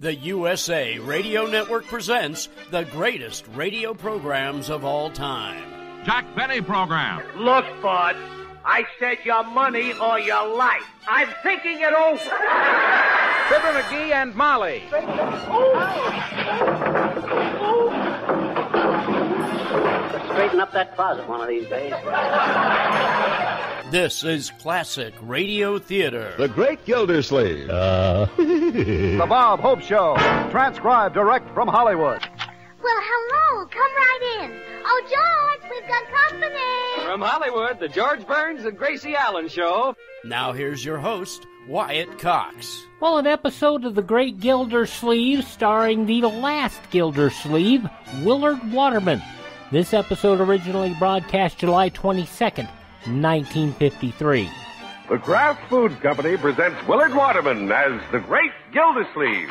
The USA Radio Network presents the greatest radio programs of all time. Jack Benny Program. Look, bud, I said your money or your life. I'm thinking it over. Fibber McGee and Molly. Straighten up that closet one of these days. This is classic radio theater. The Great Gildersleeve. The Bob Hope Show, transcribed direct from Hollywood. Well, hello. Come right in. Oh, George, we've got company. From Hollywood, the George Burns and Gracie Allen Show. Now here's your host, Wyatt Cox. Well, an episode of The Great Gildersleeve starring the last Gildersleeve, Willard Waterman. This episode originally broadcast July 22nd, 1953. The Kraft Foods Company presents Willard Waterman as the Great Gildersleeve.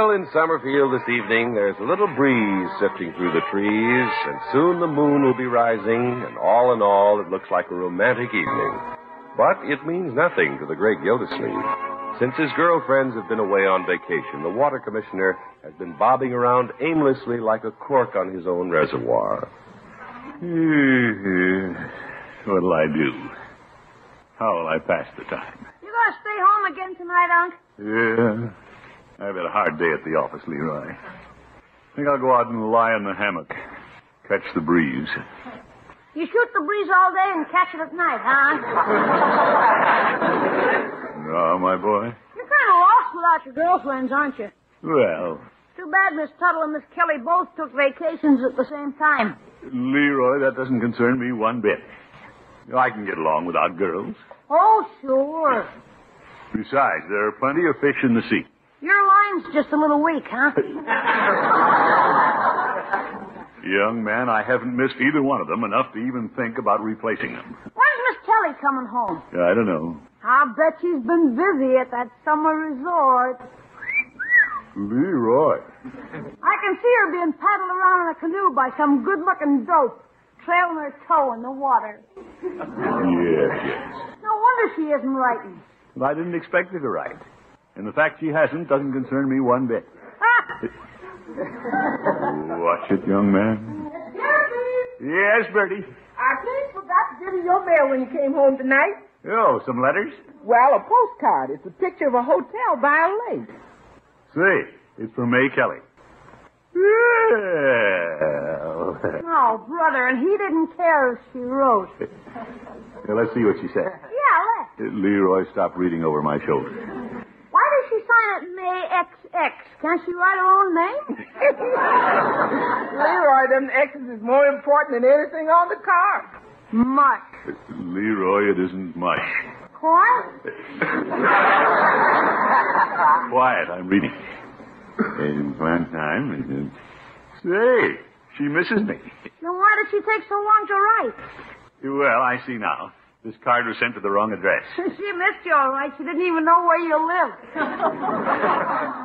In Summerfield this evening, there's a little breeze sifting through the trees, and soon the moon will be rising, and all in all, it looks like a romantic evening. But it means nothing to the Great Gildersleeve. Since his girlfriends have been away on vacation, the water commissioner has been bobbing around aimlessly like a cork on his own reservoir. What'll I do? How will I pass the time? You gonna stay home again tonight, Unc? Yeah. I've had a hard day at the office, Leroy. I think I'll go out and lie in the hammock. Catch the breeze. You shoot the breeze all day and catch it at night, huh? No, my boy. You're kind of lost without your girlfriends, aren't you? Well. Too bad Miss Tuttle and Miss Kelly both took vacations at the same time. Leroy, that doesn't concern me one bit. I can get along without girls. Oh, sure. Besides, there are plenty of fish in the sea. Your line's just a little weak, huh? Young man, I haven't missed either one of them enough to even think about replacing them. When's Miss Kelly coming home? I don't know. I'll bet she's been busy at that summer resort. Leroy. I can see her being paddled around in a canoe by some good-looking dope, trailing her toe in the water. Yes. No wonder she isn't writing. Well, I didn't expect her to write. And the fact she hasn't doesn't concern me one bit. Watch it, young man. Bertie! Yes, Bertie. I think forgot to give you your mail when you came home tonight. Oh, some letters? Well, a postcard. It's a picture of a hotel by a lake. Say, it's from May Kelly. Well. Oh, brother, and he didn't care if she wrote. Let's see what she said. Yeah, let's. Leroy, stop reading over my shoulder. Why does she sign it May XX? Can't she write her own name? Leroy, them X's is more important than anything on the card. Mush. Leroy, it isn't mush. What? Quiet, I'm reading. In one time, say, she misses me. Then why did she take so long to write? Well, I see now. This card was sent to the wrong address. She missed you all right. She didn't even know where you lived.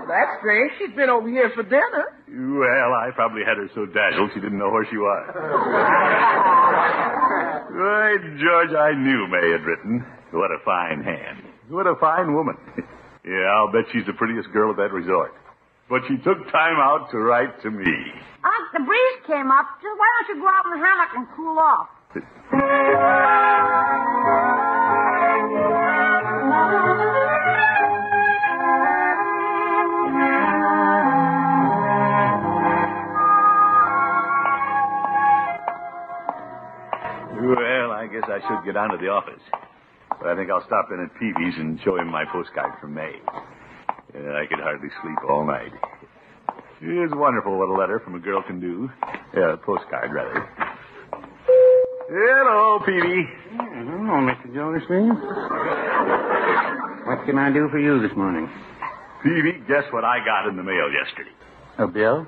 That's strange. She's been over here for dinner. Well, I probably had her so dazzled she didn't know where she was. Right, George, I knew May had written. What a fine hand. What a fine woman. Yeah, I'll bet she's the prettiest girl at that resort. But she took time out to write to me. The breeze came up. Just why don't you go out in the hammock and cool off? Well, I guess I should get down to the office. But I think I'll stop in at Peavy's and show him my postcard from May. I could hardly sleep all night. It's wonderful what a letter from a girl can do. A postcard, rather. Hello, Peavy. Hello, Mr. Gildersleeve. What can I do for you this morning? Peavy, guess what I got in the mail yesterday? A bill?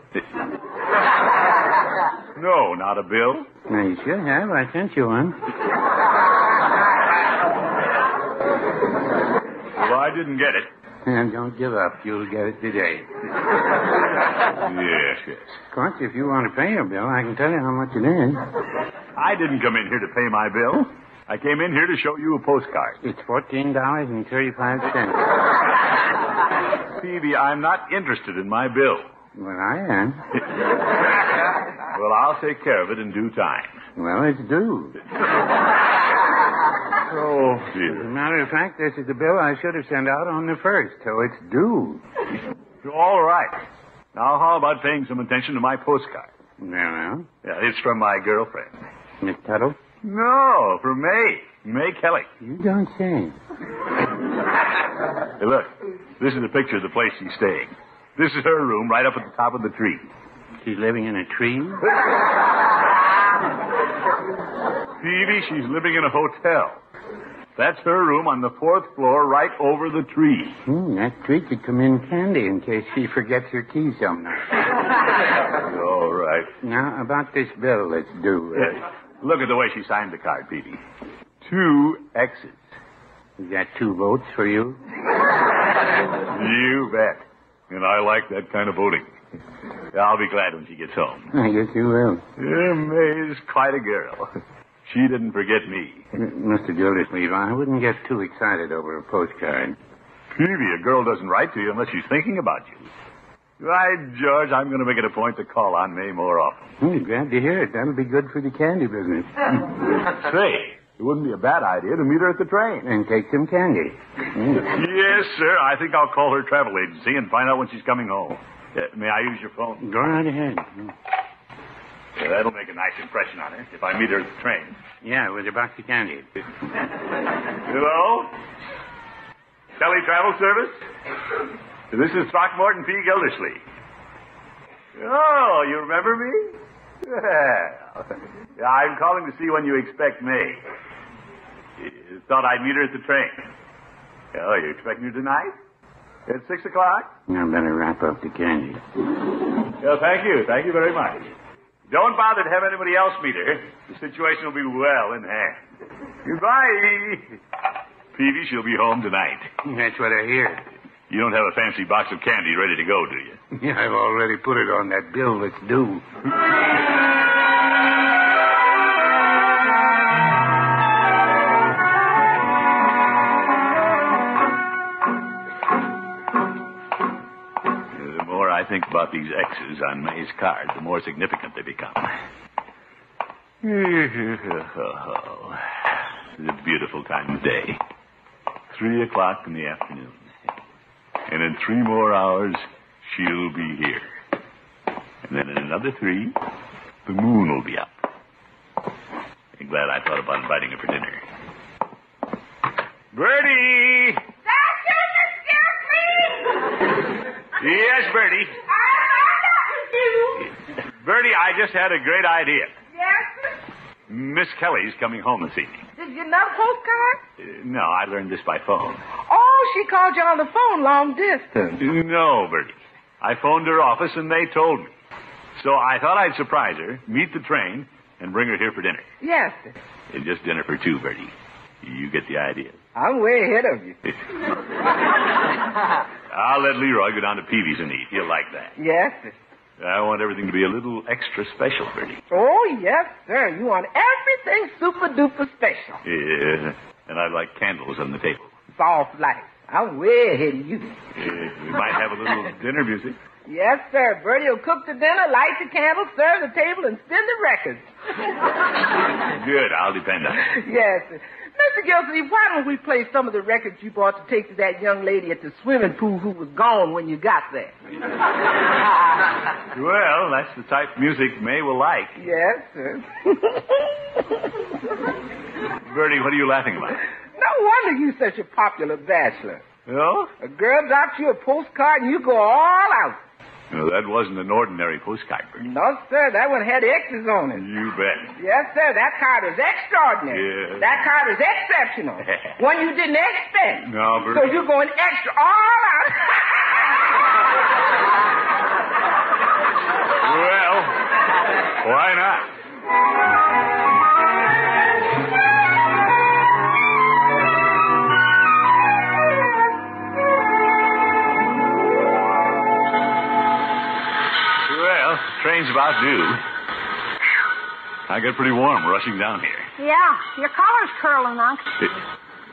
No, not a bill. Well, you should have. I sent you one. Well, I didn't get it. And don't give up. You'll get it today. Yes, yes. Of course, if you want to pay your bill, I can tell you how much it is. I didn't come in here to pay my bill. I came in here to show you a postcard. It's $14.35. Phoebe, I'm not interested in my bill. Well, I am. Well, I'll take care of it in due time. Well, it's due. Oh, dear. As a matter of fact, this is the bill I should have sent out on the 1st, so it's due. All right. Now, how about paying some attention to my postcard? Well? Yeah, it's from my girlfriend. Miss Tuttle? No, from May. May Kelly. You don't say. Hey, look. This is a picture of the place she's staying. This is her room right up at the top of the tree. She's living in a tree? Phoebe, she's living in a hotel. That's her room on the 4th floor right over the tree. That tree could come in handy in case she forgets her keys some night. All right. Now, about this bill that's due. Look at the way she signed the card, Phoebe. 2 X's. Is that 2 votes for you? You bet. And I like that kind of voting. I'll be glad when she gets home. I guess you will. Yeah, May's quite a girl. She didn't forget me. Mr. Gildersleeve, I wouldn't get too excited over a postcard. Phoebe, a girl doesn't write to you unless she's thinking about you. Right, George, I'm going to make it a point to call on May more often. Glad to hear it. That'll be good for the candy business. Say, it wouldn't be a bad idea to meet her at the train. And take some candy. Yes, sir. I think I'll call her travel agency and find out when she's coming home. May I use your phone? Go right ahead. Yeah, that'll make a nice impression on her if I meet her at the train. Yeah, with a box of candy. Hello? Kelly Travel Service? This is Throckmorton P. Gildersleeve. Oh, you remember me? Yeah, I'm calling to see when you expect May. Thought I'd meet her at the train. Oh, you expecting her tonight? At 6 o'clock? I better wrap up the candy. Well, thank you. Thank you very much. Don't bother to have anybody else meet her. The situation will be well in hand. Goodbye. Peavy, she'll be home tonight. That's what I hear. You don't have a fancy box of candy ready to go, do you? Yeah, I've already put it on that bill that's due. The more I think about these X's on May's card, the more significant they become. It's a beautiful time of day. 3 o'clock in the afternoon. And in 3 more hours, she'll be here. And then in another 3, the moon will be up. I'm glad I thought about inviting her for dinner. Bertie! Yes, Bertie. Bertie, I just had a great idea. Yes? Miss Kelly's coming home this evening. Did you get another postcard? No, I learned this by phone. Oh, she called you on the phone long distance. No, Bertie. I phoned her office and they told me. So I thought I'd surprise her, meet the train, and bring her here for dinner. Yes, sir. And just dinner for 2, Bertie. You get the idea. I'm way ahead of you. I'll let Leroy go down to Peavy's and eat. He'll like that. Yes, sir. I want everything to be a little extra special, Bertie. Oh, yes, sir. You want everything super-duper special. Yeah, and I'd like candles on the table. Soft light. I'm way ahead of you. We might have a little dinner music. Yes, sir. Bertie will cook the dinner, light the candles, serve the table, and spin the records. Good. I'll depend on it. Yes, sir. Mr. Gildersleeve, why don't we play some of the records you brought to take to that young lady at the swimming pool who was gone when you got there? Well, that's the type of music May will like. Yes, sir. Bertie, what are you laughing about? No wonder you're such a popular bachelor. Oh? A girl drops you a postcard and you go all out. No, that wasn't an ordinary postcard, Bertie. No, sir. That one had X's on it. You bet. Yes, sir. That card is extraordinary. Yeah. That card is exceptional. One you didn't expect. No, Bertie. So you're going extra all out. Well, Why not? Well, train's about due. I get pretty warm rushing down here. Yeah, your collar's curling, Unc.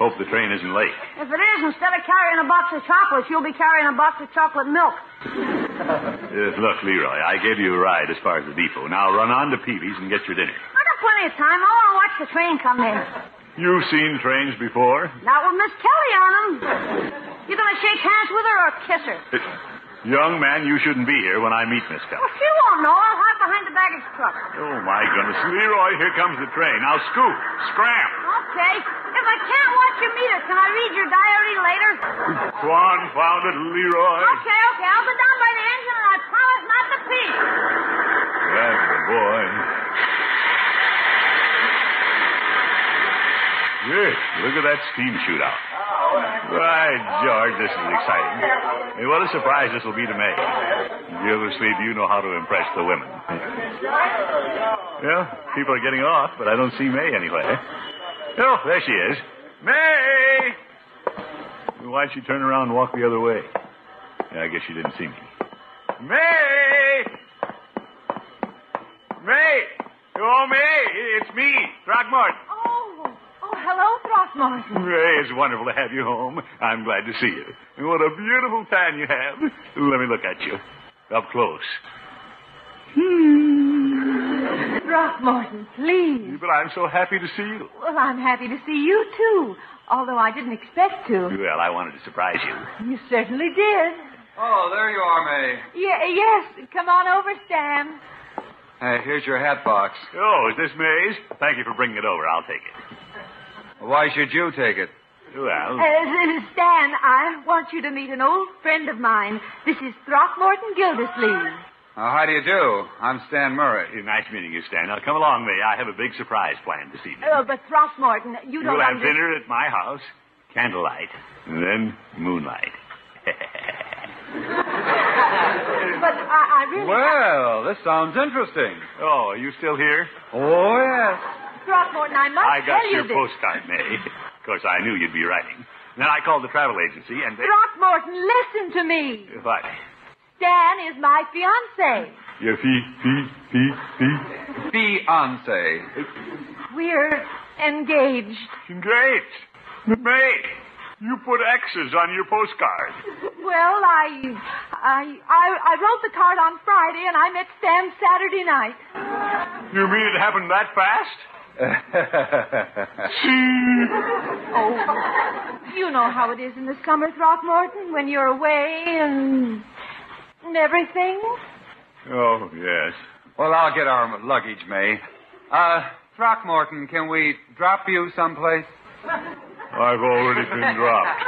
Hope the train isn't late. If it is, instead of carrying a box of chocolates, you'll be carrying a box of chocolate milk. Look, Leroy, I gave you a ride as far as the depot. Now run on to Peavy's and get your dinner. I got plenty of time. I want to watch the train come in. You've seen trains before? Not with Miss Kelly on them. You gonna shake hands with her or kiss her? Young man, you shouldn't be here when I meet Miss Kelly. Well, she won't know. I'll hide behind the baggage truck. Oh, my goodness. Leroy, here comes the train. Now scoot. Scram. Okay. If I can't watch you meet her, can I read your diary later? Confound it, Leroy. Okay. I'll go down by the engine and I promise not to pee. That's the boy. Yes, look at that steam shootout. Right, George, this is exciting. Hey, what a surprise this will be to May. Gildersleeve, you know how to impress the women. Well, people are getting off, but I don't see May anywhere. Oh, there she is. May! Why'd she turn around and walk the other way? Yeah, I guess she didn't see me. May! May! Oh, May! It's me, Throckmorton. Oh, hello, Throckmorton. Hey, it's wonderful to have you home. I'm glad to see you. And what a beautiful tan you have. Let me look at you. Up close. Throckmorton, please. But I'm so happy to see you. Well, I'm happy to see you, too. Although I didn't expect to. Well, I wanted to surprise you. You certainly did. Oh, there you are, May. Yes. Come on over, Stan. Here's your hat box. Oh, is this May's? Thank you for bringing it over. I'll take it. Why should you take it? Well... Stan, I want you to meet an old friend of mine. This is Throckmorton Gildersleeve. How do you do? I'm Stan Murray. Nice meeting you, Stan. Now, come along, May. I have a big surprise planned this evening. But Throckmorton, you don't We'll have dinner at my house, candlelight, and then moonlight. But I really... Well, this sounds interesting. Oh, are you still here? Oh, yes. Throckmorton, I must got tell you your this. postcard, May. Of course, I knew you'd be writing. Then I called the travel agency and they... Throckmorton, listen to me. What? Stan is my fiancé. Your Fiancé. We're engaged. Engaged? May, you put X's on your postcard. Well, I wrote the card on Friday and I met Stan Saturday night. You mean it happened that fast? Oh, you know how it is in the summer, Throckmorton, when you're away and everything. Oh, yes. Well, I'll get our luggage, May. Throckmorton, can we drop you someplace? I've already been dropped.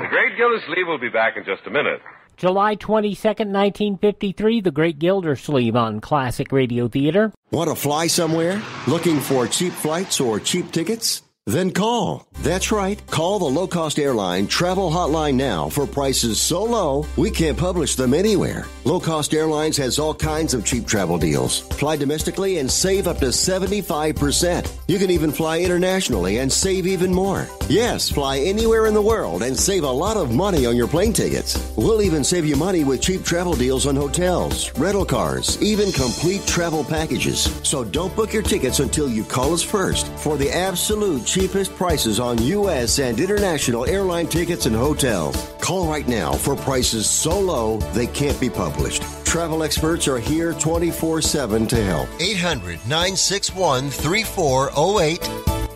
The Great Gildersleeve will be back in just a minute. July 22nd, 1953, The Great Gildersleeve on Classic Radio Theater. Want to fly somewhere? Looking for cheap flights or cheap tickets? Then call. That's right. Call the low-cost airline travel hotline now for prices so low we can't publish them anywhere. Low-cost airlines has all kinds of cheap travel deals. Fly domestically and save up to 75%. You can even fly internationally and save even more. Yes, fly anywhere in the world and save a lot of money on your plane tickets. We'll even save you money with cheap travel deals on hotels, rental cars, even complete travel packages. So don't book your tickets until you call us first for the absolute cheapest prices on U.S. and international airline tickets and hotels. Call right now for prices so low they can't be published. Travel experts are here 24/7 to help. 800-961-3408.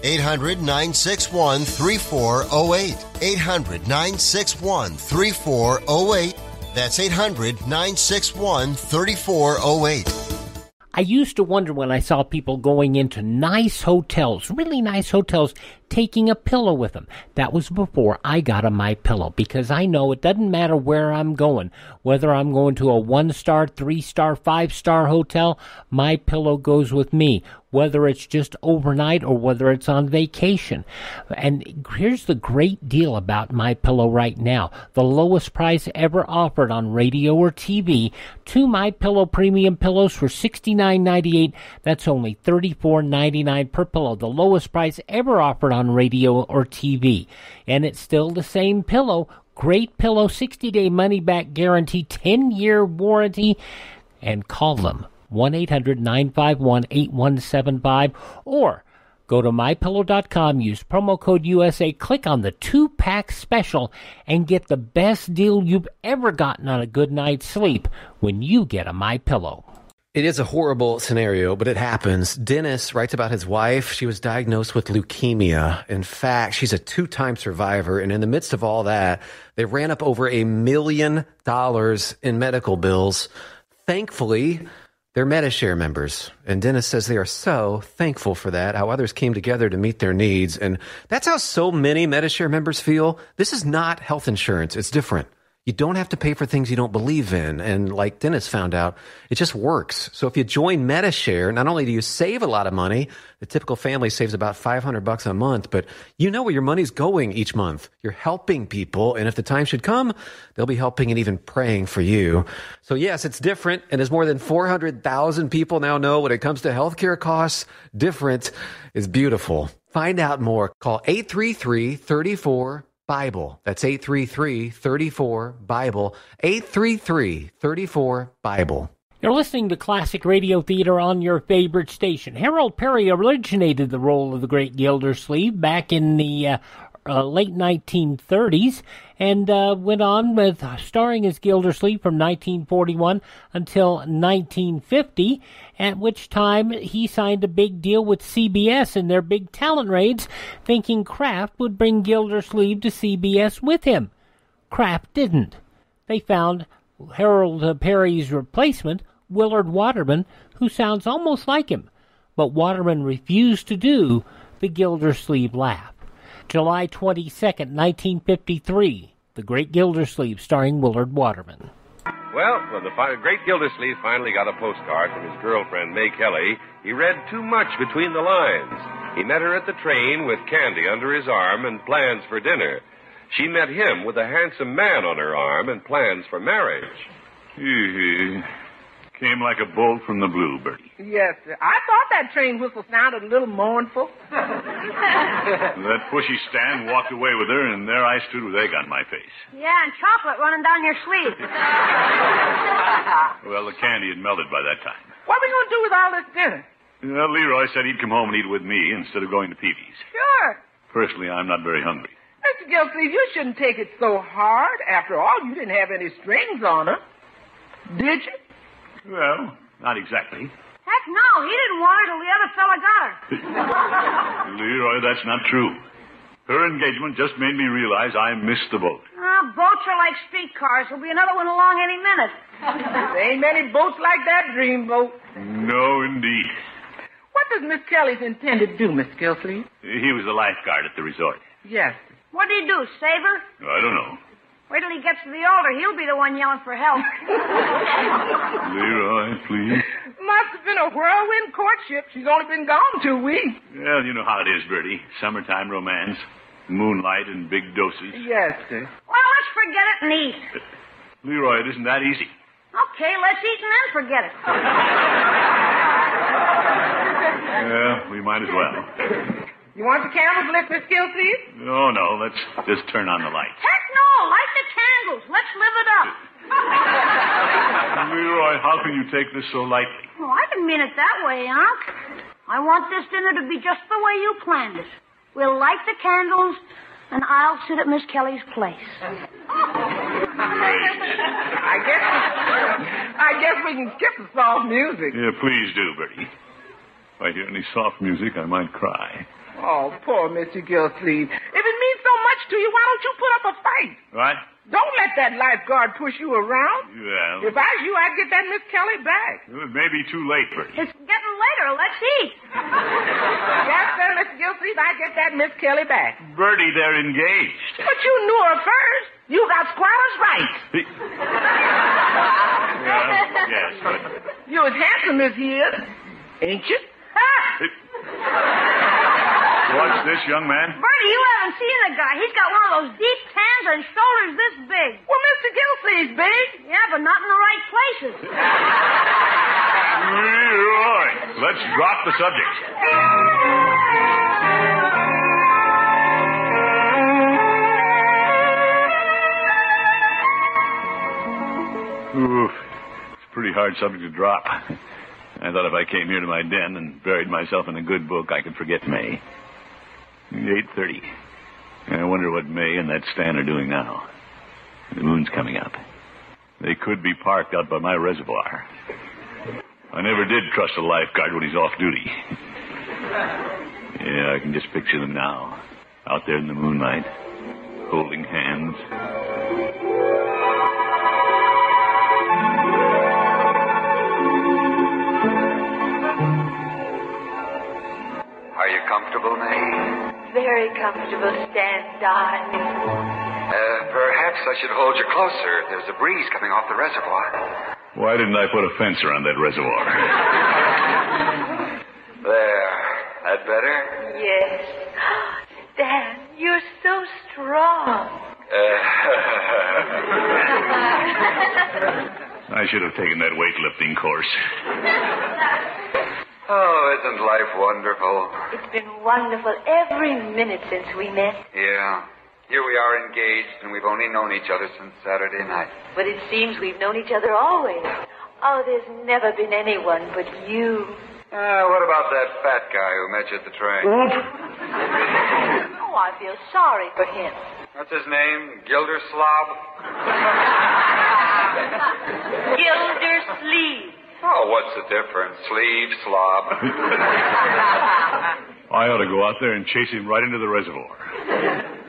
800-961-3408. 800-961-3408. That's 800-961-3408. I used to wonder when I saw people going into nice hotels, really nice hotels, taking a pillow with them. That was before I got a MyPillow, because I know it doesn't matter where I'm going, whether I'm going to a 1-star, 3-star, 5-star hotel, MyPillow goes with me, whether it's just overnight or whether it's on vacation. And here's the great deal about MyPillow right now. The lowest price ever offered on radio or TV. 2 MyPillow premium pillows for $69.98. That's only $34.99 per pillow. The lowest price ever offered on radio or TV. And it's still the same pillow. Great pillow, 60-day money-back guarantee, 10-year warranty. And call them. 1-800-951-8175, or go to MyPillow.com, use promo code USA, click on the 2-pack special, and get the best deal you've ever gotten on a good night's sleep when you get a MyPillow. It is a horrible scenario, but it happens. Dennis writes about his wife. She was diagnosed with leukemia. In fact, she's a 2-time survivor, and in the midst of all that, they ran up over $1 million in medical bills. Thankfully, they're MediShare members, and Dennis says they are so thankful for that, how others came together to meet their needs, and that's how so many MediShare members feel. This is not health insurance. It's different. You don't have to pay for things you don't believe in, and like Dennis found out, it just works. So if you join MediShare, not only do you save a lot of money, the typical family saves about $500 a month, but you know where your money's going each month. You're helping people, and if the time should come, they'll be helping and even praying for you. So yes, it's different, and as more than 400,000 people now know when it comes to healthcare costs, different is beautiful. Find out more. Call 833-34-BIBLE. That's 833-34-BIBLE. 833-34-BIBLE. You're listening to Classic Radio Theater on your favorite station. Harold Perry originated the role of the Great Gildersleeve back in the late 1930s and went on with starring as Gildersleeve from 1941 until 1950, at which time he signed a big deal with CBS in their big talent raids, thinking Kraft would bring Gildersleeve to CBS with him. Kraft didn't. They found Harold Perry's replacement, Willard Waterman, who sounds almost like him. But Waterman refused to do the Gildersleeve laugh. July 22nd, 1953, The Great Gildersleeve, starring Willard Waterman. Well, when the Great Gildersleeve finally got a postcard from his girlfriend, May Kelly, he read too much between the lines. He met her at the train with candy under his arm and plans for dinner. She met him with a handsome man on her arm and plans for marriage. Came like a bolt from the blue, Bertie. Yes, sir. I thought that train whistle sounded a little mournful. That pushy Stan walked away with her, and there I stood with egg on my face. Yeah, and chocolate running down your sleeve. Well, the candy had melted by that time. What are we going to do with all this dinner? Well, Leroy said he'd come home and eat with me instead of going to Peavy's. Sure. Personally, I'm not very hungry. Mr. Gildersleeve, you shouldn't take it so hard. After all, you didn't have any strings on her. Did you? Well, not exactly. Heck no, he didn't want her till the other fella got her. Leroy, that's not true. Her engagement just made me realize I missed the boat. Boats are like streetcars. There'll be another one along any minute. There ain't many boats like that dreamboat. No, indeed. What does Miss Kelly's intended to do, Mr. Gildersleeve? He was the lifeguard at the resort. Yes. What did he do, save her? I don't know. Wait till he gets to the altar. He'll be the one yelling for help. Leroy, please. Must have been a whirlwind courtship. She's only been gone 2 weeks. Well, you know how it is, Bertie. Summertime romance, moonlight in big doses. Yes, sir. Well, let's forget it and eat. Leroy, it isn't that easy. Okay, let's eat and then forget it. Yeah, we might as well. You want the candles lit, Miss Gildersleeve? No, let's just turn on the lights. Heck no! Light the candles. Let's live it up. Leroy, how can you take this so lightly? Oh, I didn't mean it that way, Unc. I want this dinner to be just the way you planned it. We'll light the candles, and I'll sit at Miss Kelly's place. I guess we can skip the soft music. Yeah, please do, Bertie. If I hear any soft music, I might cry. Oh, poor Mr. Gildersleeve. If it means so much to you, why don't you put up a fight? What? Don't let that lifeguard push you around. Well, If I was you, I'd get that Miss Kelly back. It may be too late, Bertie. It's getting later. Let's eat. Yes, sir, Mr. Gildersleeve, I get that Miss Kelly back. Bertie, they're engaged. But you knew her first. You got squalor's rights. Yes, but... You're as handsome as he is, ain't you? What's this, young man? Bertie, you haven't seen the guy. He's got one of those deep tans and shoulders this big. Well, Mr. Gildersleeve's big. Yeah, but not in the right places. Leroy, let's drop the subject. Oof. It's a pretty hard subject to drop. I thought if I came here to my den and buried myself in a good book, I could forget May. 8:30. I wonder what May and that Stan are doing now. The moon's coming up. They could be parked out by my reservoir. I never did trust a lifeguard when he's off duty. Yeah, I can just picture them now, out there in the moonlight, holding hands. Are you comfortable, May? Very comfortable, Stan, darling. Perhaps I should hold you closer. There's a breeze coming off the reservoir. Why didn't I put a fence around that reservoir? There. That better? Yes. Stan, you're so strong. I should have taken that weightlifting course. Oh, isn't life wonderful? It's been wonderful every minute since we met. Yeah. Here we are engaged, and we've only known each other since Saturday night. But it seems we've known each other always. Oh, there's never been anyone but you. What about that fat guy who met you at the train? Oh, I feel sorry for him. What's his name? Gildersleeve? Gildersleeve. Oh, what's the difference? Sleeve, slob. I ought to go out there and chase him right into the reservoir.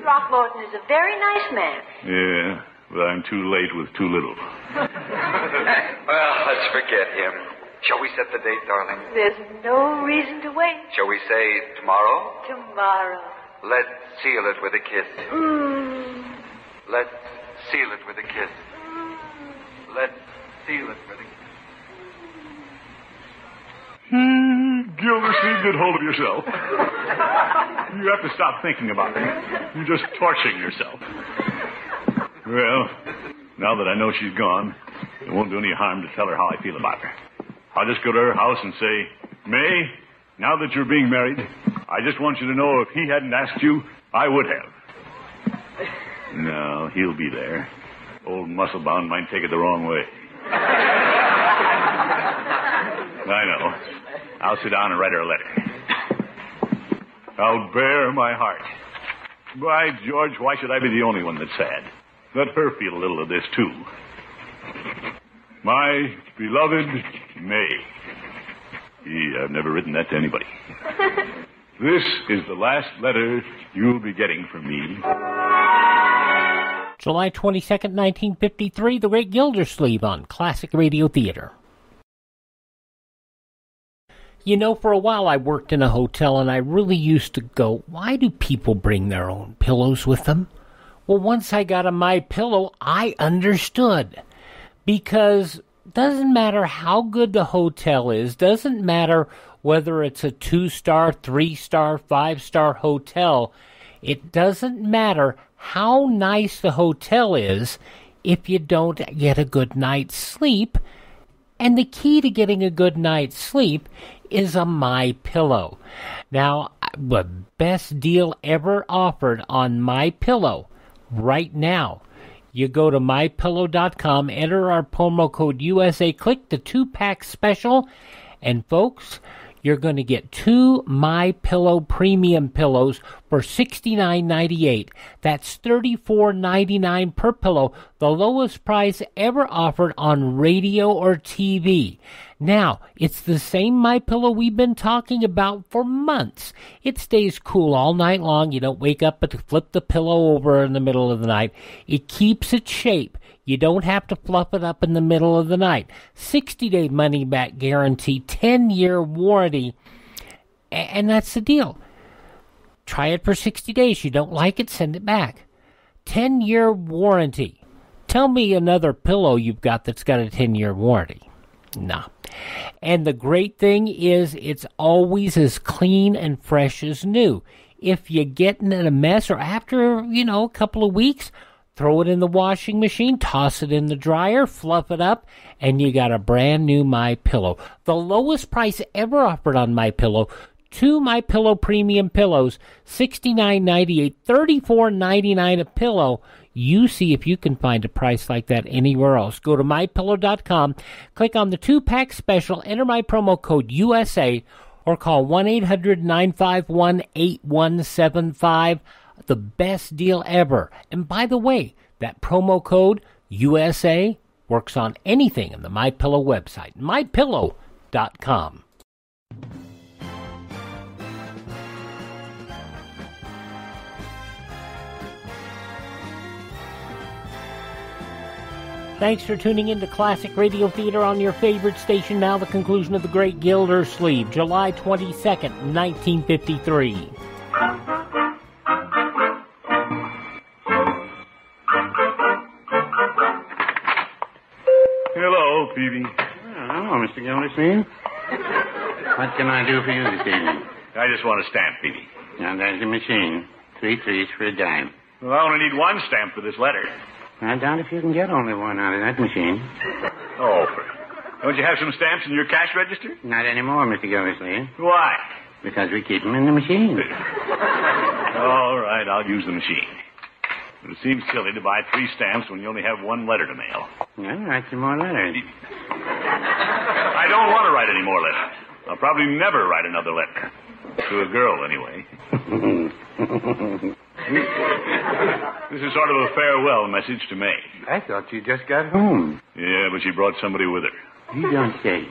Throckmorton is a very nice man. Yeah, but I'm too late with too little. Well, let's forget him. Shall we set the date, darling? There's no reason to wait. Shall we say tomorrow? Tomorrow. Let's seal it with a kiss. Let's seal it with a kiss. Let's seal it with a kiss. Gildersleeve, get hold of yourself. You have to stop thinking about it. You're just torturing yourself. Well, now that I know she's gone, it won't do any harm to tell her how I feel about her. I'll just go to her house and say, May, now that you're being married, I just want you to know if he hadn't asked you, I would have. No, he'll be there. Old Musclebound might take it the wrong way. I know. I'll sit down and write her a letter. I'll bare my heart. By George, why should I be the only one that's sad? Let her feel a little of this, too. My beloved May. I've never written that to anybody. This is the last letter you'll be getting from me. July 22nd, 1953, The Great Gildersleeve on Classic Radio Theater. You know, for a while I worked in a hotel and I really used to go, why do people bring their own pillows with them? Well, once I got a MyPillow, I understood. Because doesn't matter how good the hotel is, doesn't matter whether it's a 2-star, 3-star, 5-star hotel, it doesn't matter how nice the hotel is if you don't get a good night's sleep. And the key to getting a good night's sleep is a MyPillow. Now, the best deal ever offered on MyPillow right now. You go to MyPillow.com, enter our promo code USA, click the 2-pack special, and folks, you're going to get 2 MyPillow premium pillows for $69.98. That's $34.99 per pillow, the lowest price ever offered on radio or TV. Now, it's the same MyPillow we've been talking about for months. It stays cool all night long. You don't wake up and flip the pillow over in the middle of the night. It keeps its shape. You don't have to fluff it up in the middle of the night. 60-day money-back guarantee, 10-year warranty, and that's the deal. Try it for 60 days. You don't like it, send it back. 10-year warranty. Tell me another pillow you've got that's got a 10-year warranty. No. And the great thing is it's always as clean and fresh as new. If you get in a mess or after, a couple of weeks, throw it in the washing machine, toss it in the dryer, fluff it up, and you got a brand new MyPillow. The lowest price ever offered on MyPillow, 2 MyPillow premium pillows, $69.98, $34.99 a pillow. You see if you can find a price like that anywhere else. Go to MyPillow.com, click on the 2-pack special, enter my promo code USA, or call 1-800-951-8175. The best deal ever. And by the way, that promo code USA works on anything on the MyPillow website, MyPillow.com. Thanks for tuning in to Classic Radio Theater on your favorite station. Now the conclusion of the Great Gildersleeve, July 22nd, 1953. Hello, Peavy. Hello, Mr. Gildersleeve. What can I do for you this evening? I just want a stamp, Peavy. Now, there's the machine. 3 3s for a dime. Well, I only need one stamp for this letter. I doubt if you can get only one out of that machine. Oh, don't you have some stamps in your cash register? Not anymore, Mr. Gildersleeve. Why? Because we keep them in the machine. All right, I'll use the machine. But it seems silly to buy 3 stamps when you only have 1 letter to mail. Well, write some more letters. I don't want to write any more letters. I'll probably never write another letter. To a girl, anyway. This is sort of a farewell message to May. I thought you just got home. Yeah, but she brought somebody with her. You don't say.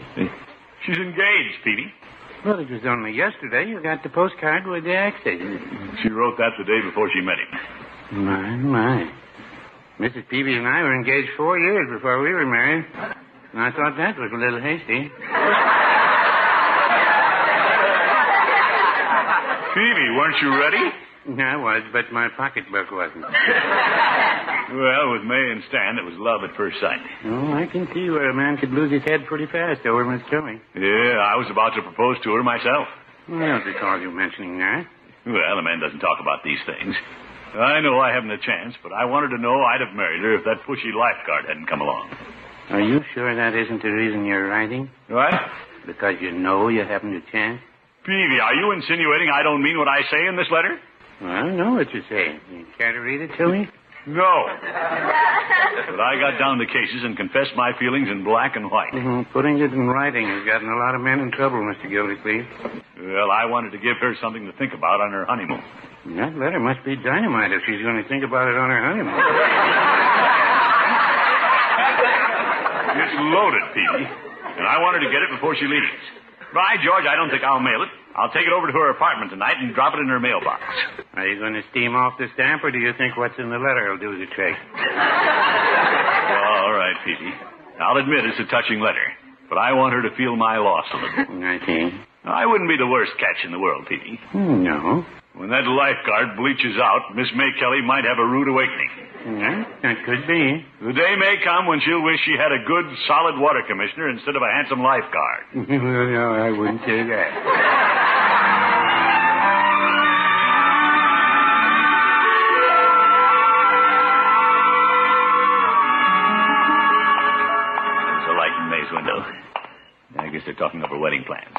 She's engaged, Petey. Well, it was only yesterday you got the postcard with the accident. She wrote that the day before she met him. My. Mrs. Peavy and I were engaged 4 years before we were married. And I thought that was a little hasty. Peavy, weren't you ready? I was, but my pocketbook wasn't. Well, with May and Stan, it was love at first sight. Oh, I can see where a man could lose his head pretty fast over Miss Tilly. Yeah, I was about to propose to her myself. Well, I don't recall you mentioning that. Well, a man doesn't talk about these things. I know I haven't a chance, but I wanted to know I'd have married her if that pushy lifeguard hadn't come along. Are you sure that isn't the reason you're writing? What? Because you know you haven't a chance? Peavy, are you insinuating I don't mean what I say in this letter? Well, I know what you say. You care to read it to me? No. But I got down the cases and confessed my feelings in black and white. Putting it in writing has gotten a lot of men in trouble, Mr. Gildersleeve. Well, I wanted to give her something to think about on her honeymoon. That letter must be dynamite if she's going to think about it on her honeymoon. It's loaded, Peavy. And I wanted to get it before she leaves. By George, I don't think I'll mail it. I'll take it over to her apartment tonight and drop it in her mailbox. Are you going to steam off the stamp, or do you think what's in the letter will do the trick? All right, Peavy. I'll admit it's a touching letter, but I want her to feel my loss a little. I see. I wouldn't be the worst catch in the world, Peavy. No. When that lifeguard bleaches out, Miss May Kelly might have a rude awakening. Yeah, that could be. The day may come when she'll wish she had a good, solid water commissioner instead of a handsome lifeguard. No, I wouldn't say that. There's a light in May's window. I guess they're talking over wedding plans.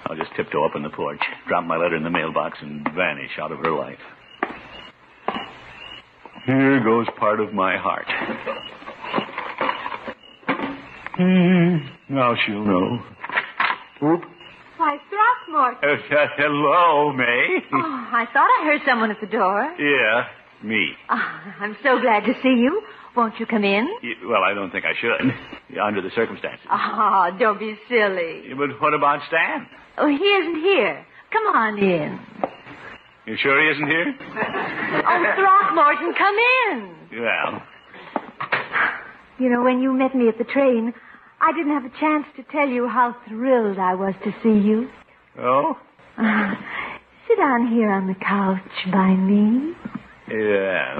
I'll just tiptoe up on the porch, drop my letter in the mailbox, and vanish out of her life. Here goes part of my heart. Now she'll know. Whoop. Why, Throckmorton. Hello, May. Oh, I thought I heard someone at the door. Yeah. Me. I'm so glad to see you. Won't you come in? Well, I don't think I should, under the circumstances. Oh, don't be silly. But what about Stan? Oh, he isn't here. Come on in. You sure he isn't here? Oh, Throckmorton, come in. Well. You know, when you met me at the train, I didn't have a chance to tell you how thrilled I was to see you. Oh? Sit down here on the couch by me. Yeah.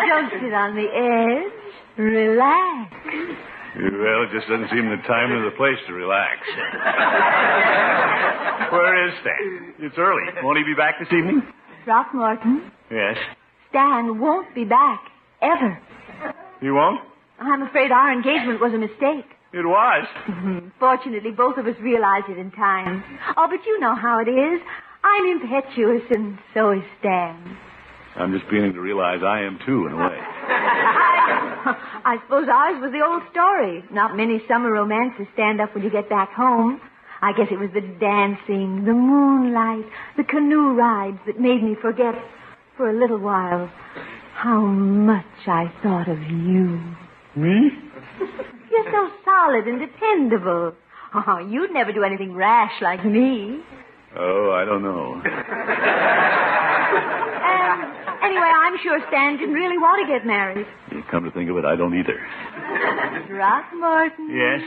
Don't sit on the edge. Relax. Well, it just doesn't seem the time or the place to relax. Where is Stan? It's early. Won't he be back this evening? Throckmorton, Yes. Stan won't be back, ever. He won't? I'm afraid our engagement was a mistake. It was. Fortunately, both of us realized it in time. Oh, but you know how it is. I'm impetuous, and so is Stan. I'm just beginning to realize I am, too, in a way. I suppose ours was the old story. Not many summer romances stand up when you get back home. I guess it was the dancing, the moonlight, the canoe rides that made me forget, for a little while, how much I thought of you. Me? You're so solid and dependable. Oh, you'd never do anything rash like me. Oh, I don't know. Anyway, I'm sure Stan didn't really want to get married. Come to think of it, I don't either. Throckmorton. Yes?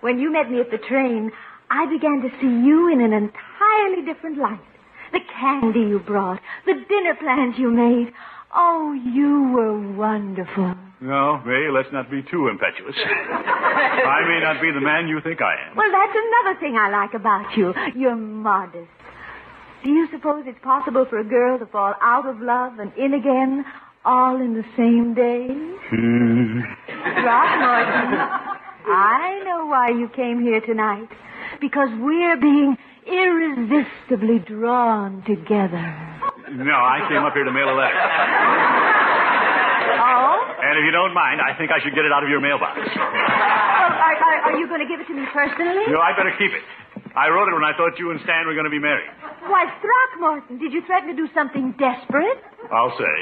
When you met me at the train, I began to see you in an entirely different light. The candy you brought, the dinner plans you made. Oh, you were wonderful. No, May, let's not be too impetuous. I may not be the man you think I am. Well, that's another thing I like about you. You're modest. Do you suppose it's possible for a girl to fall out of love and in again, all in the same day? Throckmorton, I know why you came here tonight. Because we're being irresistibly drawn together. No, I came up here to mail a letter. Oh? And if you don't mind, I think I should get it out of your mailbox. Well, are you going to give it to me personally? No, I better keep it. I wrote it when I thought you and Stan were going to be married. Why, Throckmorton, did you threaten to do something desperate? I'll say.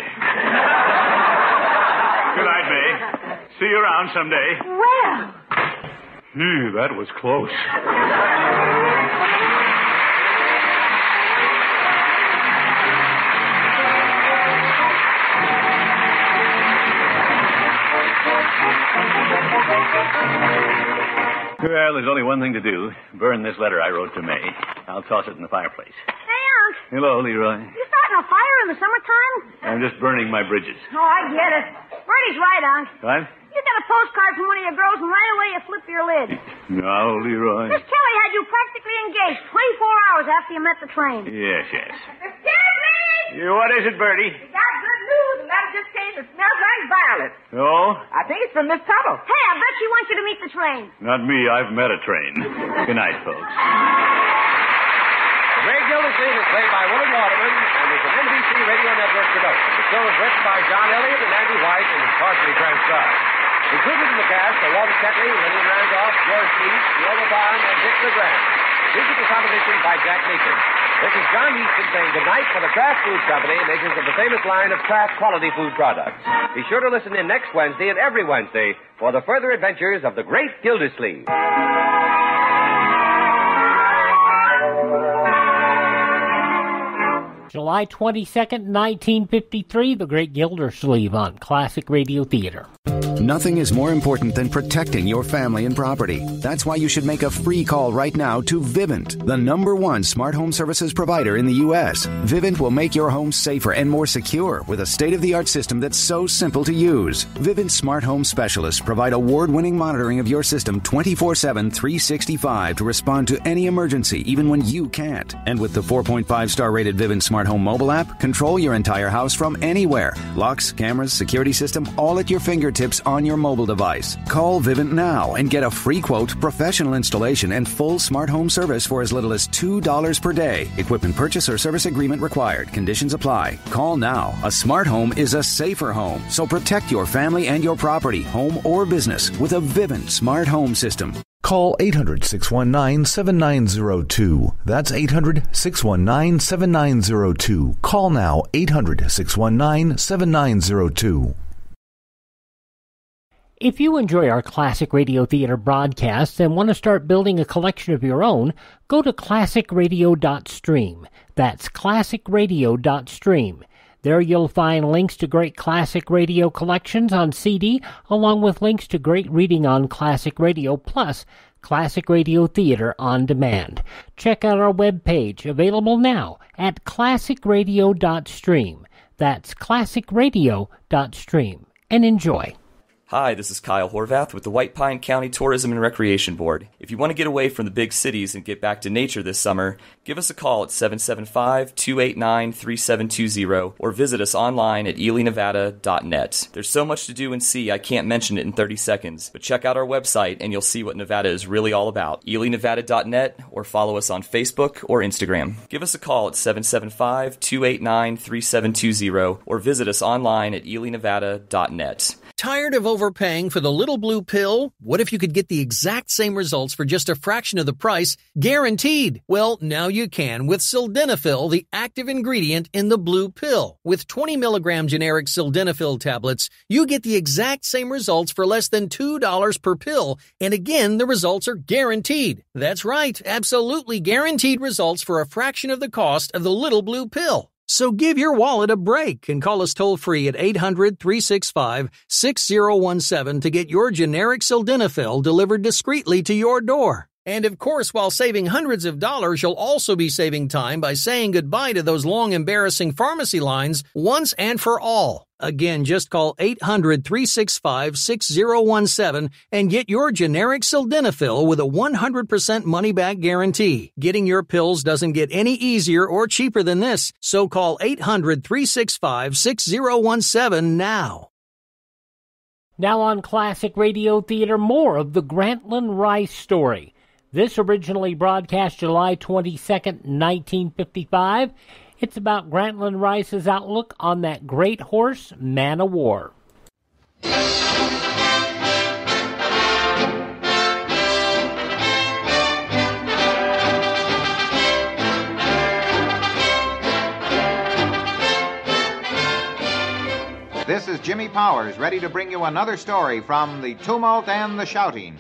Good night, May. See you around someday. Well. That was close. Well, there's only one thing to do. Burn this letter I wrote to May. I'll toss it in the fireplace. Hey, Unc. Hello, Leroy. You starting a fire in the summertime? I'm just burning my bridges. Oh, I get it. Bertie's right, Unc. What? You got a postcard from one of your girls, and right away you flip your lid. No, Leroy. Miss Kelly had you practically engaged 24 hours after you met the train. Yes, yes. Excuse me! What is it, Bertie? We got good news, and that just came. It smells like violets. Oh? I think it's from Miss Tuttle. Hey, I bet she wants you to meet the train. Not me. I've met a train. Good night, folks. The Great Gildersleeve is played by Willard Waterman and is an NBC Radio Network production. The show is written by John Elliott and Andy White and is partially transcribed. Included in the cast are Walter Tetley, Lillian Randolph, George Heath, Norma Bond, and Dick LeGrand. Musical composition by Jack Meekin. This is John Easton saying goodnight for the Kraft Food Company, makers of the famous line of Kraft quality food products. Be sure to listen in next Wednesday and every Wednesday for the further adventures of the Great Gildersleeve. July 22nd, 1953, The Great Gildersleeve on Classic Radio Theater. Nothing is more important than protecting your family and property. That's why you should make a free call right now to Vivint, the #1 smart home services provider in the U.S. Vivint will make your home safer and more secure with a state-of-the-art system that's so simple to use. Vivint smart home specialists provide award-winning monitoring of your system 24/7, 365 to respond to any emergency, even when you can't. And with the 4.5-star rated Vivint smart home mobile app, control your entire house from anywhere. Locks, cameras, security system, all at your fingertips on your mobile device. Call Vivint now and get a free quote, professional installation, and full smart home service for as little as $2 per day. Equipment purchase or service agreement required. Conditions apply. Call now. A smart home is a safer home. So protect your family and your property, home or business, with a Vivint smart home system. Call 800-619-7902. That's 800-619-7902. Call now, 800-619-7902. If you enjoy our classic radio theater broadcasts and want to start building a collection of your own, go to classicradio.stream. That's classicradio.stream. There you'll find links to great classic radio collections on CD, along with links to great reading on classic radio, plus classic radio theater on demand. Check out our webpage, available now at classicradio.stream. That's classicradio.stream. And enjoy. Hi, this is Kyle Horvath with the White Pine County Tourism and Recreation Board. If you want to get away from the big cities and get back to nature this summer, give us a call at 775-289-3720 or visit us online at elinevada.net. There's so much to do and see, I can't mention it in 30 seconds, but check out our website and you'll see what Nevada is really all about. elinevada.net or follow us on Facebook or Instagram. Give us a call at 775-289-3720 or visit us online at elinevada.net. Tired of overpaying for the little blue pill? What if you could get the exact same results for just a fraction of the price, guaranteed? Well, now you can with sildenafil, the active ingredient in the blue pill. With 20 milligram generic sildenafil tablets, you get the exact same results for less than $2 per pill. And again, the results are guaranteed. That's right, absolutely guaranteed results for a fraction of the cost of the little blue pill. So give your wallet a break and call us toll-free at 800-365-6017 to get your generic sildenafil delivered discreetly to your door. And of course, while saving hundreds of dollars, you'll also be saving time by saying goodbye to those long, embarrassing pharmacy lines once and for all. Again, just call 800-365-6017 and get your generic sildenafil with a 100% money-back guarantee. Getting your pills doesn't get any easier or cheaper than this, so call 800-365-6017 now. Now on Classic Radio Theater, more of the Grantland Rice Story. This originally broadcast July 22nd, 1955. It's about Grantland Rice's outlook on that great horse, Man o' War. This is Jimmy Powers, ready to bring you another story from The Tumult and the Shouting.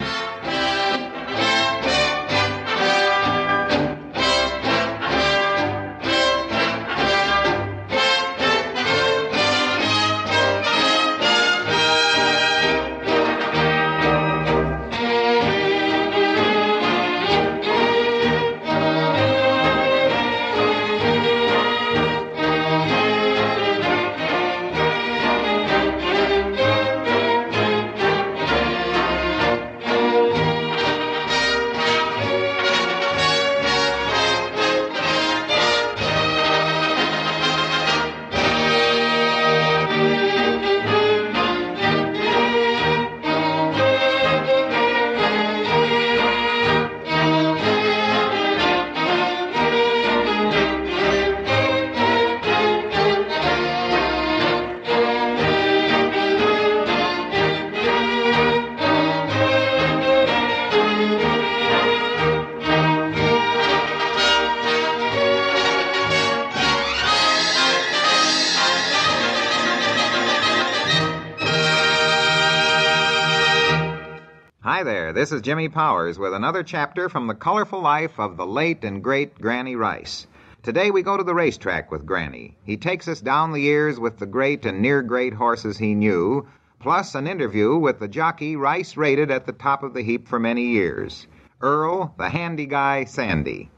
Hi there, this is Jimmy Powers with another chapter from the colorful life of the late and great Granny Rice. Today we go to the racetrack with Granny. He takes us down the years with the great and near-great horses he knew, plus an interview with the jockey Rice rated at the top of the heap for many years, Earl, the handy guy, Sandy.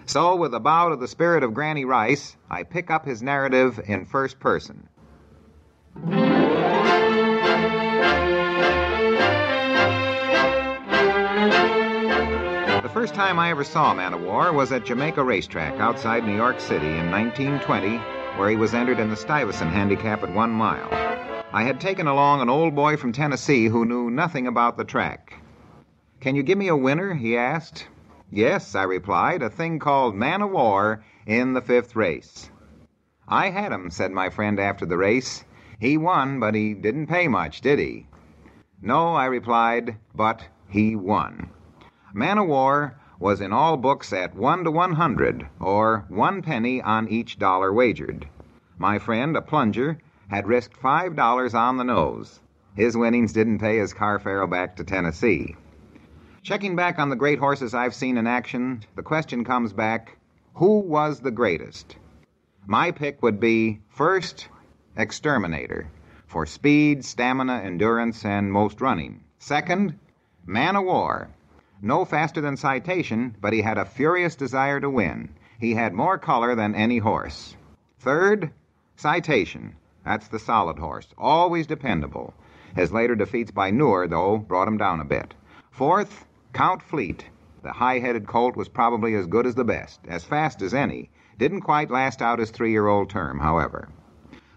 So, with a bow to the spirit of Granny Rice, I pick up his narrative in first person. The first time I ever saw Man o' War was at Jamaica Racetrack outside New York City in 1920, where he was entered in the Stuyvesant handicap at 1 mile. I had taken along an old boy from Tennessee who knew nothing about the track. "Can you give me a winner?" he asked. "Yes," I replied, "a thing called Man o' War in the 5th race." "I had him," said my friend after the race. "He won, but he didn't pay much, did he?" "No," I replied, "but he won." Man o' War was in all books at 1 to 100, or 1 penny on each dollar wagered. My friend, a plunger, had risked $5 on the nose. His winnings didn't pay his car fare back to Tennessee. Checking back on the great horses I've seen in action, the question comes back, who was the greatest? My pick would be, first, Exterminator, for speed, stamina, endurance, and most running. Second, Man o' War. No faster than Citation, but he had a furious desire to win. He had more color than any horse. Third, Citation. That's the solid horse, always dependable. His later defeats by Noor, though, brought him down a bit. Fourth, Count Fleet. The high-headed colt was probably as good as the best, as fast as any. Didn't quite last out his 3-year-old term, however.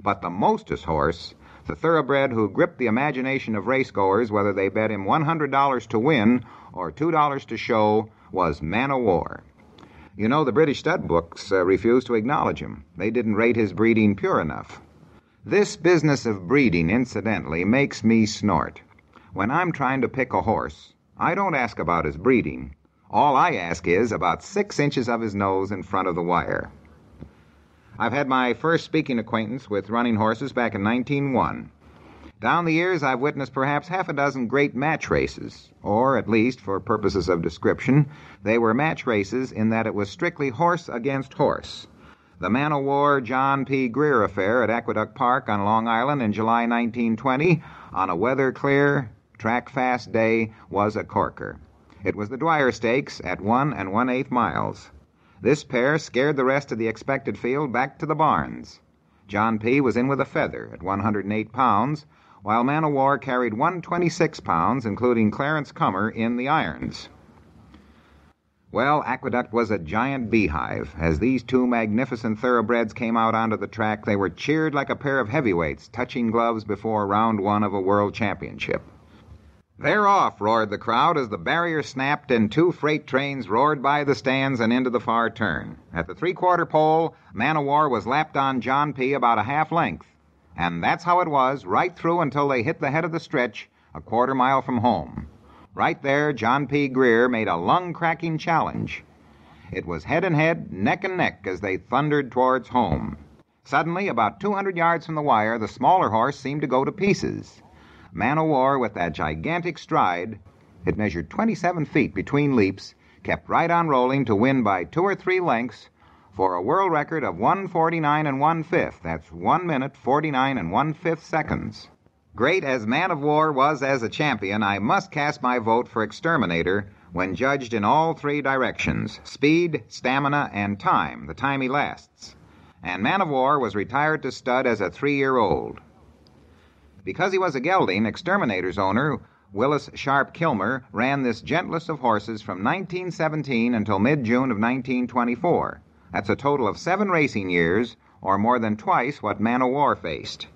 But the mostest horse, the thoroughbred who gripped the imagination of racegoers, whether they bet him $100 to win or $2 to show, was Man o' War. You know, the British stud books refused to acknowledge him. They didn't rate his breeding pure enough. This business of breeding, incidentally, makes me snort. When I'm trying to pick a horse, I don't ask about his breeding. All I ask is about 6 inches of his nose in front of the wire. I've had my first speaking acquaintance with running horses back in 1901. Down the years, I've witnessed perhaps half a dozen great match races, or at least, for purposes of description, they were match races in that it was strictly horse against horse. The Man o' War John P. Greer affair at Aqueduct Park on Long Island in July 1920, on a weather-clear, track-fast day, was a corker. It was the Dwyer Stakes at 1 1/8 miles. This pair scared the rest of the expected field back to the barns. John P. was in with a feather at 108 pounds, while Man o' War carried 126 pounds, including Clarence Cummer, in the irons. Well, Aqueduct was a giant beehive. As these two magnificent thoroughbreds came out onto the track, they were cheered like a pair of heavyweights touching gloves before round 1 of a world championship. "They're off," roared the crowd as the barrier snapped and 2 freight trains roared by the stands and into the far turn. At the 3/4 pole, Man o' War was lapped on John P. about a half length. And that's how it was, right through until they hit the head of the stretch, a 1/4 mile from home. Right there, John P. Greer made a lung-cracking challenge. It was head and head, neck and neck, as they thundered towards home. Suddenly, about 200 yards from the wire, the smaller horse seemed to go to pieces. Man o' War, with that gigantic stride, it measured 27 feet between leaps, kept right on rolling to win by 2 or 3 lengths for a world record of 1:49 1/5. That's 1 minute, 49 1/5 seconds. Great as Man o' War was as a champion, I must cast my vote for Exterminator when judged in all 3 directions: speed, stamina, and time, the time he lasts. And Man o' War was retired to stud as a 3-year-old. Because he was a gelding, Exterminator's owner, Willis Sharp Kilmer, ran this gentlest of horses from 1917 until mid-June of 1924. That's a total of 7 racing years, or more than twice what Man o' War faced.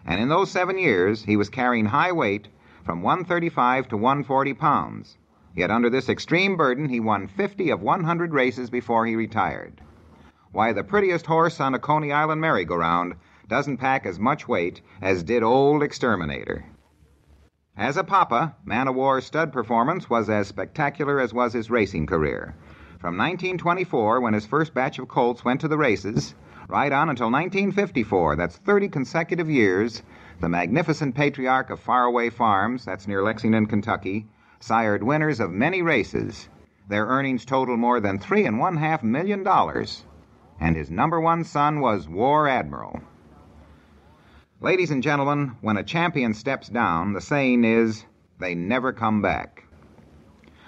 And in those 7 years, he was carrying high weight from 135 to 140 pounds. Yet under this extreme burden, he won 50 of 100 races before he retired. Why, the prettiest horse on a Coney Island merry-go-round doesn't pack as much weight as did old Exterminator. As a papa, Man o' War's stud performance was as spectacular as was his racing career. From 1924, when his first batch of colts went to the races, right on until 1954, that's 30 consecutive years, the magnificent patriarch of faraway farms, that's near Lexington, Kentucky, sired winners of many races. Their earnings totaled more than $3.5 million. And his number 1 son was War Admiral. Ladies and gentlemen, when a champion steps down, the saying is, they never come back.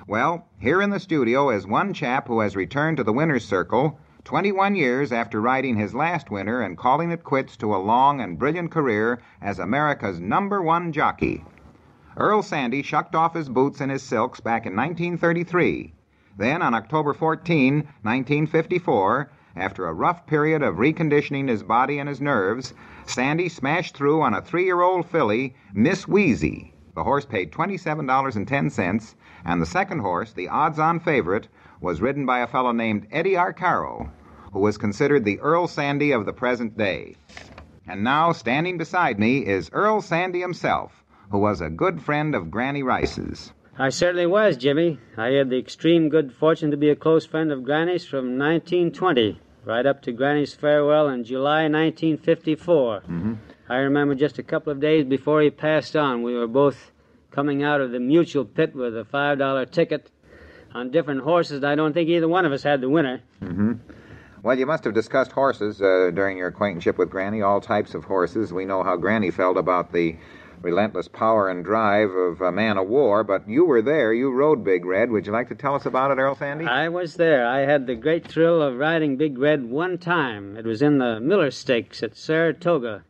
Well, here in the studio is one chap who has returned to the winner's circle 21 years after riding his last winner and calling it quits to a long and brilliant career as America's number 1 jockey. Earl Sandy shucked off his boots and his silks back in 1933. Then, on October 14, 1954, after a rough period of reconditioning his body and his nerves, Sandy smashed through on a 3-year-old filly, Miss Wheezy. The horse paid $27.10, and the second horse, the odds-on favorite, was ridden by a fellow named Eddie Arcaro, who was considered the Earl Sandy of the present day. And now, standing beside me, is Earl Sandy himself, who was a good friend of Granny Rice's. I certainly was, Jimmy. I had the extreme good fortune to be a close friend of Granny's from 1920, right up to Granny's farewell in July 1954. Mm-hmm. I remember just a couple of days before he passed on, we were both coming out of the mutual pit with a $5 ticket on different horses. I don't think either one of us had the winner. Mm-hmm. Well, you must have discussed horses during your acquaintanceship with Granny, all types of horses. We know how Granny felt about the relentless power and drive of a man of war, but you were there. You rode Big Red. Would you like to tell us about it, Earl Sandy? I was there. I had the great thrill of riding Big Red one time. It was in the Miller Stakes at Saratoga,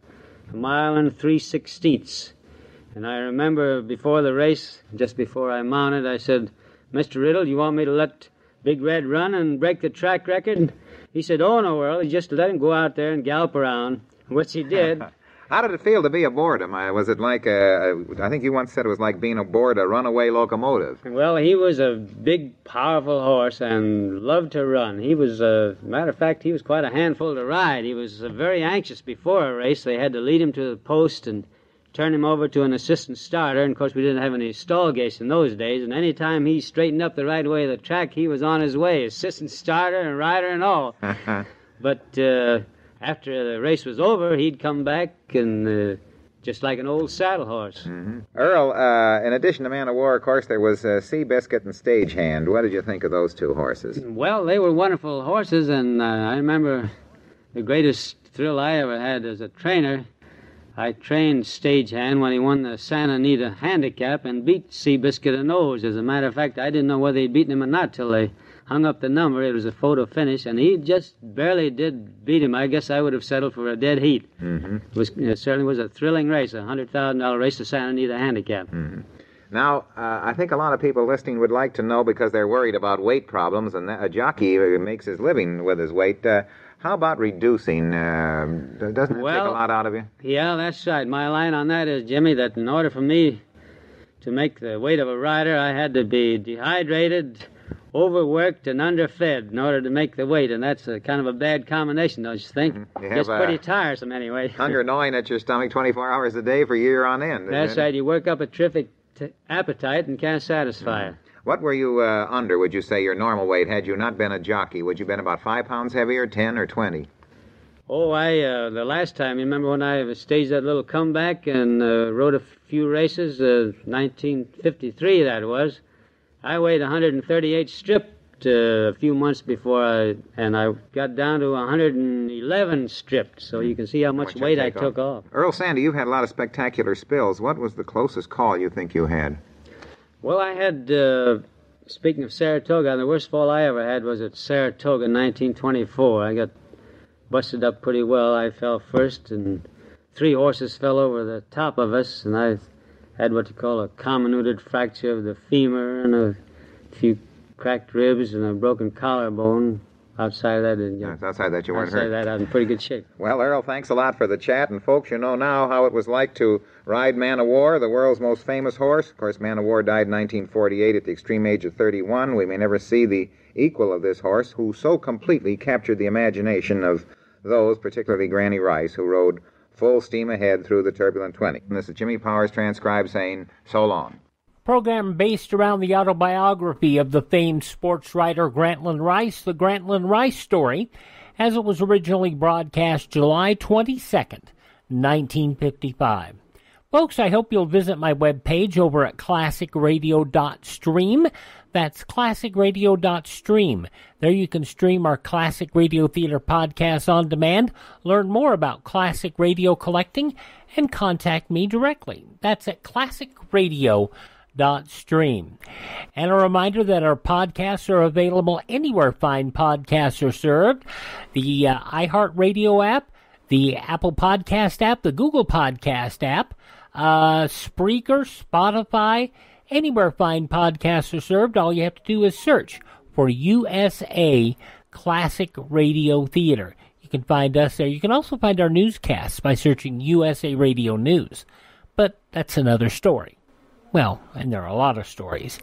1 3/16 miles. And I remember before the race, just before I mounted, I said, "Mr. Riddle, you want me to let Big Red run and break the track record?" He said, "Oh, no, Earl, you just let him go out there and gallop around," which he did. How did it feel to be aboard him? Was it like, I think you once said it was like being aboard a runaway locomotive. Well, he was a big, powerful horse and loved to run. He was, matter of fact, he was quite a handful to ride. He was very anxious before a race. They had to lead him to the post and turn him over to an assistant starter. And, of course, we didn't have any stall gates in those days. And any time he straightened up the right way of the track, he was on his way, assistant starter and rider and all. But after the race was over, he'd come back and just like an old saddle horse. Mm-hmm. Earl, in addition to Man of War, of course, there was Seabiscuit and Stagehand. What did you think of those two horses? Well, they were wonderful horses, and I remember the greatest thrill I ever had as a trainer. I trained Stagehand when he won the Santa Anita Handicap and beat Seabiscuit a nose. As a matter of fact, I didn't know whether he'd beaten him or not till they hung up the number. It was a photo finish, and he just barely did beat him. I guess I would have settled for a dead heat. Mm-hmm. It certainly was a thrilling race, a $100,000 race to Santa Anita Handicap. Mm-hmm. Now, I think a lot of people listening would like to know, because they're worried about weight problems, and a jockey makes his living with his weight. How about reducing? Doesn't it take a lot out of you? Yeah, that's right. My line on that is, Jimmy, that in order for me to make the weight of a rider, I had to be dehydrated, overworked, and underfed in order to make the weight, and that's a kind of a bad combination, don't you think? It's pretty tiresome, anyway. Hunger gnawing at your stomach 24 hours a day for a year on end. That's right. You work up a terrific appetite and can't satisfy it. What were you under, would you say, your normal weight, had you not been a jockey? Would you have been about 5 pounds heavier, 10 or 20? Oh, the last time, you remember when I staged that little comeback and rode a few races, 1953 that was, I weighed 138 stripped a few months before I got down to 111 stripped, so you can see how much weight I took off. Earl Sandy, you've had a lot of spectacular spills. What was the closest call you think you had? Well, I had, speaking of Saratoga, the worst fall I ever had was at Saratoga in 1924. I got busted up pretty well. I fell first, and 3 horses fell over the top of us, and I had what you call a comminuted fracture of the femur and a few cracked ribs and a broken collarbone. Outside of that, outside that you weren't hurt. Outside that, I'm in pretty good shape. Well, Earl, thanks a lot for the chat. And, folks, you know now how it was like to ride Man of War, the world's most famous horse. Of course, Man of War died in 1948 at the extreme age of 31. We may never see the equal of this horse, who so completely captured the imagination of those, particularly Granny Rice, who rode full steam ahead through the turbulent 20. And this is Jimmy Powers, transcribed, saying so long. Program based around the autobiography of the famed sports writer Grantland Rice, the Grantland Rice Story, as it was originally broadcast July 22nd, 1955. Folks, I hope you'll visit my webpage over at classicradio.stream. That's classicradio.stream. There you can stream our Classic Radio Theater podcasts on demand, learn more about classic radio collecting, and contact me directly. That's at classicradio.stream. And a reminder that our podcasts are available anywhere fine podcasts are served. The iHeartRadio app, the Apple Podcast app, the Google Podcast app, Spreaker, Spotify, anywhere fine podcasts are served. All you have to do is search for USA Classic Radio Theater. You can find us there. You can also find our newscasts by searching USA Radio News. But that's another story. Well, and there are a lot of stories.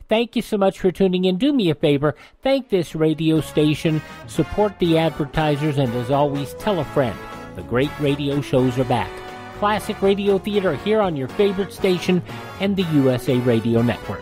Thank you so much for tuning in. Do me a favor. Thank this radio station. Support the advertisers. And as always, tell a friend. The great radio shows are back. Classic Radio Theater here on your favorite station and the USA Radio Network.